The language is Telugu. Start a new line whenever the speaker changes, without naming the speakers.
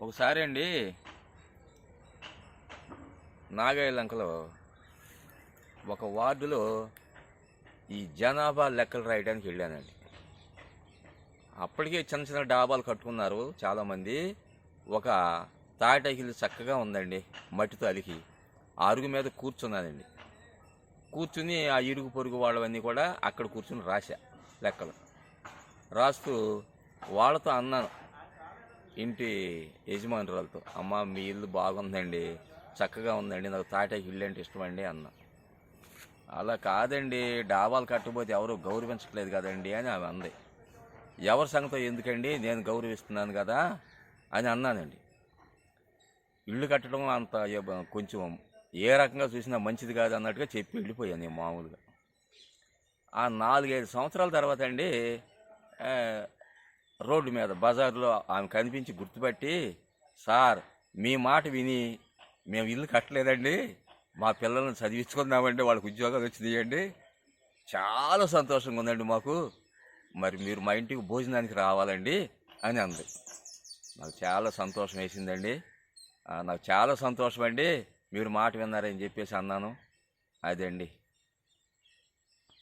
ఒకసారి అండి నాగాయలంకలో ఒక వార్డులో ఈ జనాభా లెక్కలు రాయడానికి వెళ్ళానండి. అప్పటికే చిన్న చిన్న డాబాలు కట్టుకున్నారు చాలామంది. ఒక తాటాకిలు చక్కగా ఉందండి, మట్టితో అలికి అరుగు మీద కూర్చున్నానండి. కూర్చుని ఆ ఇరుగు పొరుగు వాళ్ళవన్నీ కూడా అక్కడ కూర్చుని రాశా లెక్కలు రాస్తూ వాళ్ళతో అన్నాను, ఇంటి యజమానురాలతో, అమ్మ మీ ఇల్లు బాగుందండి, చక్కగా ఉందండి, నాకు తాటాకి ఇల్లు అంటే ఇష్టమండి అన్న. అలా కాదండి, డాబాలు కట్టకపోతే ఎవరు గౌరవించట్లేదు కదండి అని ఆమె అంది. ఎవరి సంగతో ఎందుకండి, నేను గౌరవిస్తున్నాను కదా అని అన్నానండి. ఇల్లు కట్టడం అంత కొంచెం ఏ రకంగా చూసినా మంచిది కాదు అన్నట్టుగా చెప్పి వెళ్ళిపోయాను నేను మామూలుగా. ఆ 4-5 సంవత్సరాల తర్వాత అండి రోడ్డు మీద బజార్లో ఆమె కనిపించి గుర్తుపట్టి, సార్ మీ మాట విని మేము ఇల్లు కట్టలేదండి, మా పిల్లల్ని చదివించుకుందామండి, వాళ్ళకి ఉద్యోగాలు వచ్చినాయండి, చాలా సంతోషంగా ఉందండి మాకు, మరి మీరు మా ఇంటికి భోజనానికి రావాలండి అని అంది. నాకు చాలా సంతోషం వేసిందండి. నాకు చాలా సంతోషం అండి, మీరు మాట విన్నారని చెప్పేసి అన్నాను. అదండి.